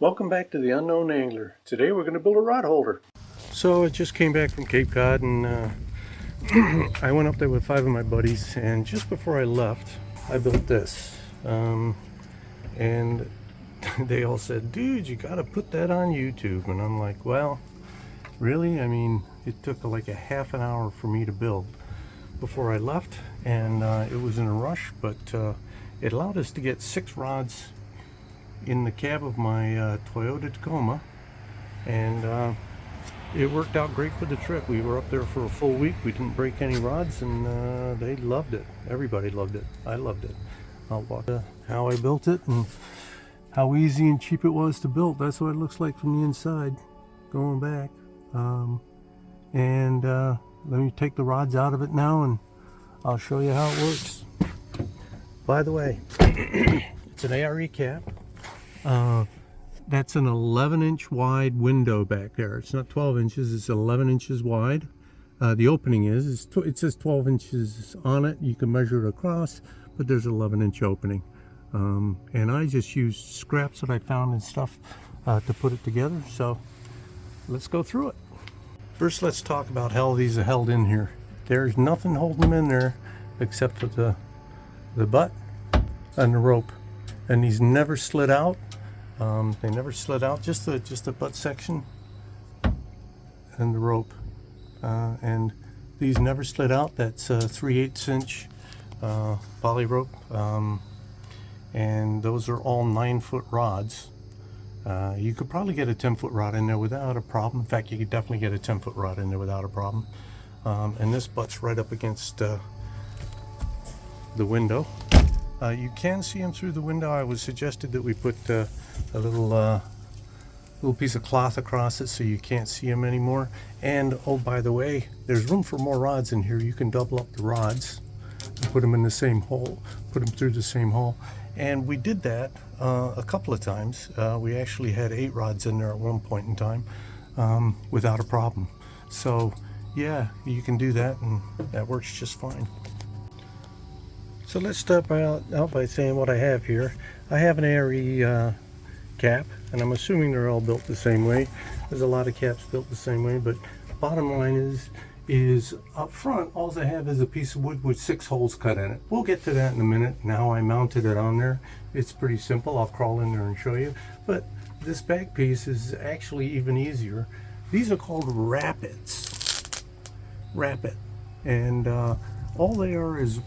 Welcome back to the Unknown Angler. Today we're going to build a rod holder. So I just came back from Cape Cod and I went up there with 5 of my buddies, and just before I left I built this. And they all said, dude, you got to put that on YouTube. And I'm like, well, really? I mean, it took like a half an hour for me to build before I left, and it was in a rush, but it allowed us to get 6 rods in the cab of my Toyota Tacoma, and it worked out great for the trip. We were up there for a full week. We didn't break any rods, and they loved it. Everybody loved it. I loved it. I'll walk how I built it and how easy and cheap it was to build. That's what it looks like from the inside going back. Let me take the rods out of it now and I'll show you how it works. By the way, it's an ARE cap. That's an 11-inch wide window back there. It's not 12 inches, it's 11 inches wide. The opening it says 12 inches on it. You can measure it across, but there's an 11-inch opening. And I just used scraps that I found and stuff to put it together. So let's go through it. First, let's talk about how these are held in here. There's nothing holding them in there except for the butt and the rope. And these never slid out. They never slid out, just the butt section and the rope. And these never slid out. That's a 3/8 inch poly rope. And those are all 9-foot rods. You could probably get a 10-foot rod in there without a problem. In fact, you could definitely get a 10-foot rod in there without a problem. And this butts right up against the window. You can see them through the window. I was suggested that we put a little piece of cloth across it so you can't see them anymore. And oh, by the way, there's room for more rods in here. You can double up the rods and put them in the same hole, put them through the same hole. And we did that a couple of times. We actually had 8 rods in there at one point in time without a problem. So yeah, you can do that, and that works just fine. So let's start out by saying what I have here. I have an ARE cap, and I'm assuming they're all built the same way. There's a lot of caps built the same way, but bottom line is up front, all I have is a piece of wood with 6 holes cut in it. We'll get to that in a minute. Now I mounted it on there. It's pretty simple. I'll crawl in there and show you. But this back piece is actually even easier. These are called rappets. Rappet. And all they are is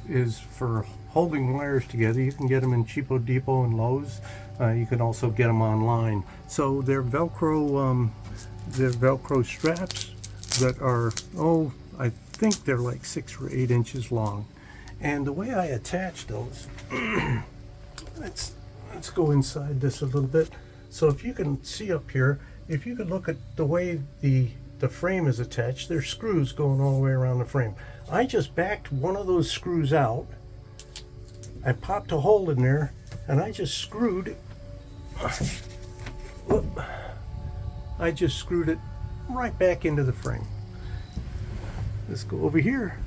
for holding wires together. You can get them in Cheapo Depot and Lowe's. You can also get them online. So they're Velcro straps that are, I think they're like 6 or 8 inches long. And the way I attach those, let's go inside this a little bit. So if you can see up here, if you could look at the way the frame is attached, there's screws going all the way around the frame. I just backed one of those screws out. I popped a hole in there, and I just screwed it. I just screwed it right back into the frame. Let's go over here.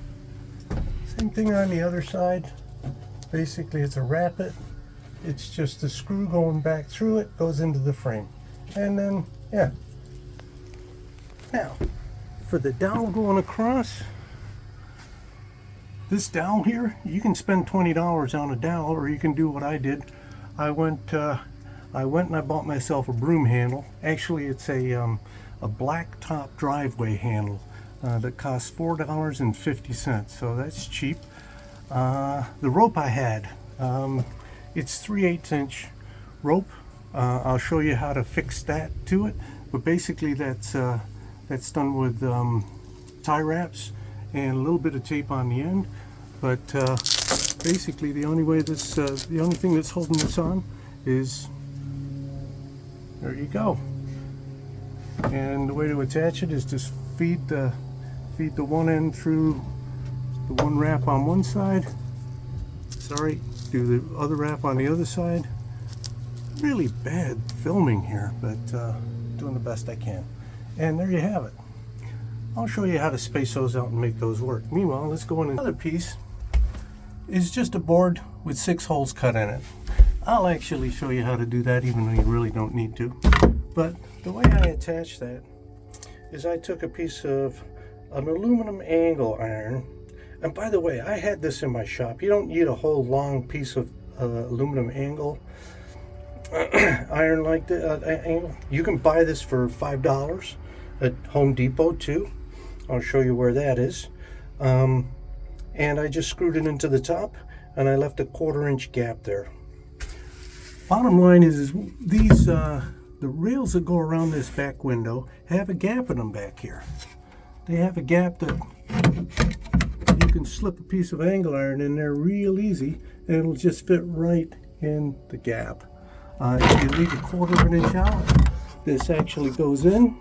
Same thing on the other side. Basically, it's a rappet. It's just the screw going back through it, goes into the frame. And then, yeah. Now, for the dowel going across, this dowel here, you can spend $20 on a dowel, or you can do what I did. I went and I bought myself a broom handle. Actually, it's a black top driveway handle that costs $4.50, so that's cheap. The rope I had, it's 3/8 inch rope. I'll show you how to fix that to it, but basically that's done with tie wraps and a little bit of tape on the end. But basically the only thing that's holding this on is, there you go. And the way to attach it is just feed the one end through the one wrap on one side. Do the other wrap on the other side. Really bad filming here, but doing the best I can. And there you have it. I'll show you how to space those out and make those work. Meanwhile, let's go on. Another piece is just a board with 6 holes cut in it. I'll actually show you how to do that, even though you really don't need to. But the way I attach that is I took a piece of an aluminum angle iron. And by the way, I had this in my shop. You don't need a whole long piece of aluminum angle iron like the angle. You can buy this for $5 at Home Depot too. I'll show you where that is. And I just screwed it into the top, and I left a 1/4 inch gap there. Bottom line is these the rails that go around this back window have a gap in them back here. They have a gap that you can slip a piece of angle iron in there real easy, and it'll just fit right in the gap. If you leave a 1/4 of an inch out, this actually goes in.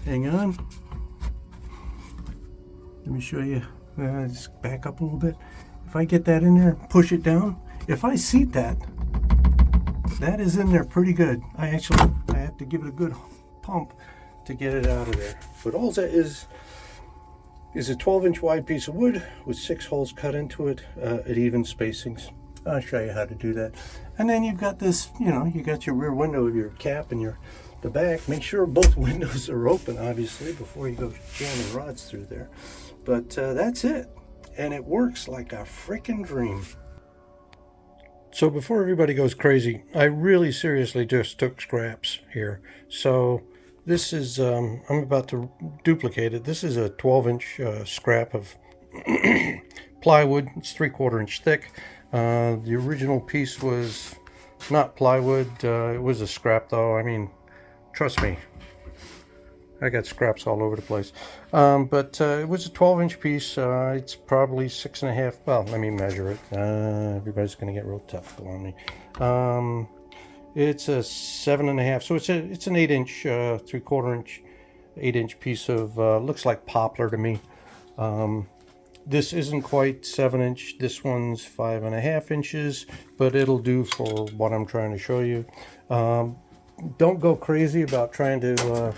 Hang on. Let me show you. Just back up a little bit. If I get that in there, push it down. If I seat that, that is in there pretty good. I have to give it a good pump to get it out of there. But all that is a 12-inch wide piece of wood with 6 holes cut into it at even spacings. I'll show you how to do that. And then you've got this, you got your rear window of your cap and the back. Make sure both windows are open, obviously, before you go jamming rods through there. But that's it. And it works like a freaking dream. So before everybody goes crazy, I really seriously just took scraps here. So this is, I'm about to duplicate it. This is a 12-inch scrap of plywood. It's 3/4 inch thick. The original piece was not plywood. It was a scrap though. I mean, trust me, I got scraps all over the place. But it was a 12-inch piece. It's probably 6.5. Well, let me measure it. Everybody's going to get real tough on me. It's a 7.5. So it's an 8-inch, 3/4 inch, 8-inch piece of looks like poplar to me. This isn't quite 7-inch. This one's 5.5 inches, but it'll do for what I'm trying to show you. Don't go crazy about trying to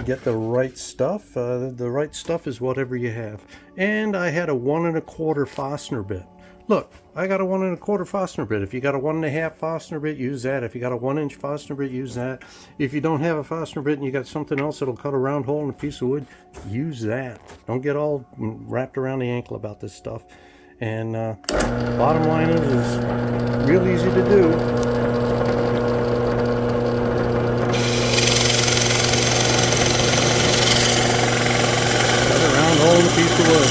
get the right stuff. The right stuff is whatever you have. And I had a 1 1/4 Forstner bit. Look, I got a 1 1/4 Forstner bit. If you got a 1 1/2 Forstner bit, use that. If you got a 1-inch Forstner bit, use that. If you don't have a Forstner bit and you got something else that'll cut a round hole in a piece of wood, use that. Don't get all wrapped around the ankle about this stuff. And bottom line is it's real easy to do. Piece of wood.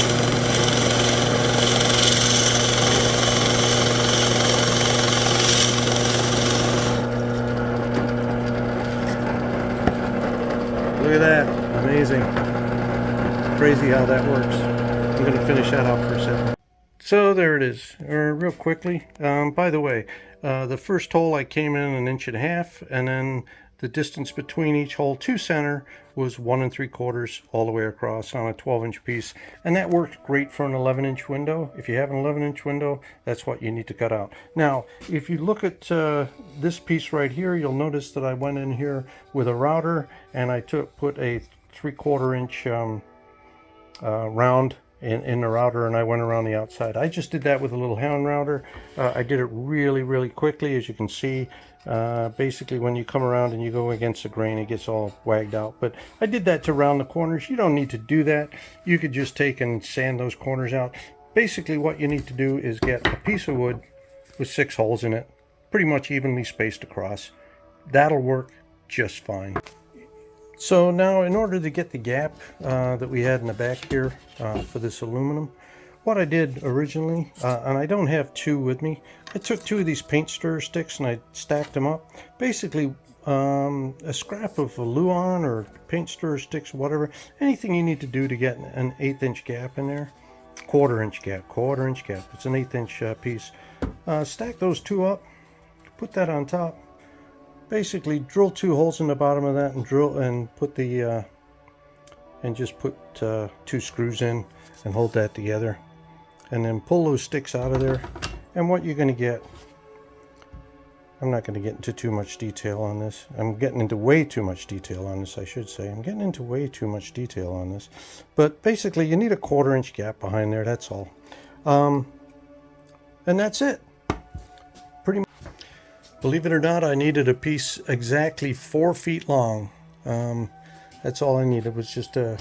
Look at that. Amazing. Crazy how that works. I'm going to finish that off for a second. So there it is. Real quickly. By the way, the first hole I came in 1.5 inches, and then the distance between each hole to center was 1 3/4 all the way across on a 12-inch piece. And that worked great for an 11-inch window. If you have an 11-inch window, that's what you need to cut out. Now, if you look at this piece right here, you'll notice that I went in here with a router and I put a 3/4 inch round in the router, and I went around the outside. I just did that with a little hand router. I did it really quickly, as you can see. Basically, when you come around and you go against the grain, it gets all wagged out. But I did that to round the corners. You don't need to do that. You could just take and sand those corners out. Basically, what you need to do is get a piece of wood with 6 holes in it, pretty much evenly spaced across. That'll work just fine. So now, in order to get the gap that we had in the back here for this aluminum, what I did originally, and I don't have 2 with me, I took 2 of these paint stirrer sticks and I stacked them up. Basically, a scrap of a Luan or paint stirrer sticks, whatever, anything you need to do to get an 1/8 inch gap in there. 1/4 inch gap, 1/4 inch gap. It's an 1/8 inch piece. Stack those 2 up, put that on top. Basically, drill 2 holes in the bottom of that and put the and just put 2 screws in and hold that together. And then pull those sticks out of there. And what you're going to get, I'm not going to get into too much detail on this. I'm getting into way too much detail on this, I should say. I'm getting into way too much detail on this. But basically, you need a 1/4 inch gap behind there, that's all. And that's it. Pretty much. Believe it or not, I needed a piece exactly 4 feet long. That's all I needed, was just a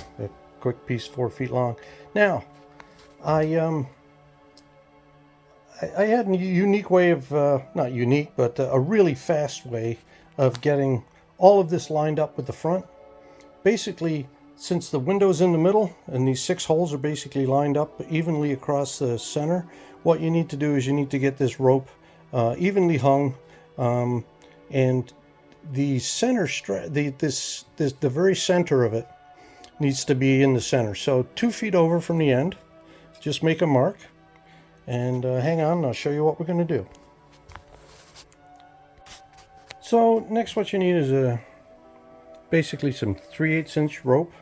quick piece 4 feet long. Now, I had a unique way of, not unique, but a really fast way of getting all of this lined up with the front. Basically, since the window's in the middle and these 6 holes are basically lined up evenly across the center, what you need to do is you need to get this rope evenly hung, and the center the very center of it needs to be in the center. So 2 feet over from the end, just make a mark, and hang on, I'll show you what we're going to do. So next, what you need is basically some 3/8 inch rope,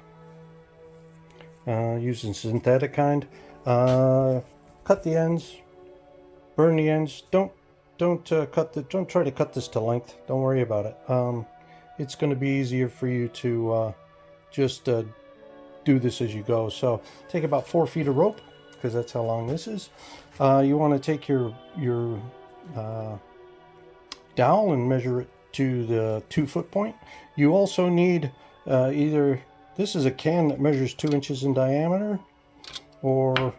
using synthetic kind. Cut the ends, burn the ends. Don't try to cut this to length. Don't worry about it. It's going to be easier for you to just do this as you go. So take about 4 feet of rope, because that's how long this is. You want to take your dowel and measure it to the 2 foot point. You also need either, this is a can that measures 2 inches in diameter, or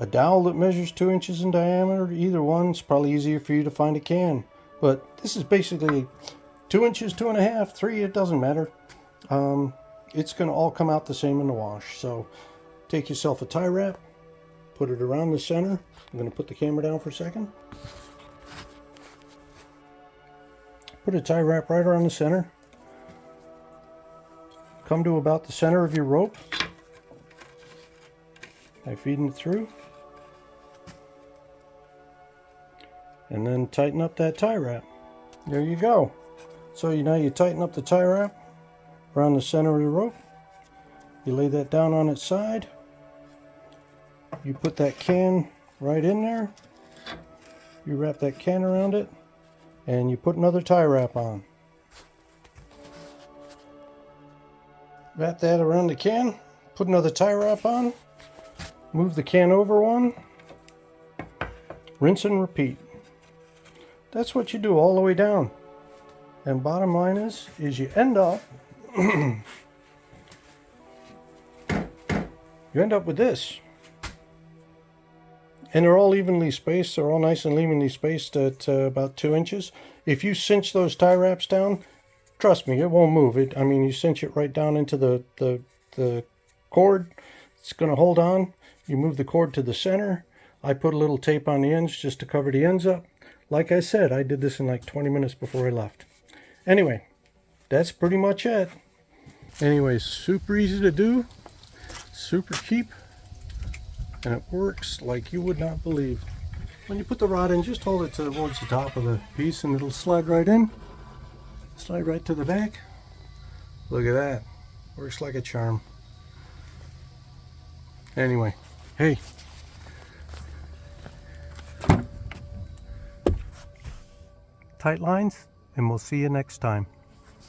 a dowel that measures 2 inches in diameter. Either one's probably easier for you to find a can. But this is basically 2 inches, 2.5, 3, it doesn't matter. It's going to all come out the same in the wash. So take yourself a tie wrap, put it around the center. I'm going to put the camera down for a second. Put a tie wrap right around the center. Come to about the center of your rope by feeding it through. And then tighten up that tie wrap. There you go. So now you tighten up the tie wrap around the center of the rope. You lay that down on its side. You put that can right in there. You wrap that can around it, and you put another tie wrap on. Wrap that around the can, put another tie wrap on, move the can over one, rinse and repeat. That's what you do all the way down. And bottom line is you end up you end up with this. And they're all evenly spaced. They're all nice and evenly spaced at about 2 inches. If you cinch those tie wraps down, trust me, it won't move. I mean, you cinch it right down into the cord. It's going to hold on. You move the cord to the center. I put a little tape on the ends just to cover the ends up. Like I said, I did this in like 20 minutes before I left. Anyway, that's pretty much it. Anyway, super easy to do, super cheap, and it works like you would not believe. When you put the rod in, just hold it towards the top of the piece and it'll slide right in. Slide right to the back. Look at that. Works like a charm. Anyway, hey. Tight lines, and we'll see you next time.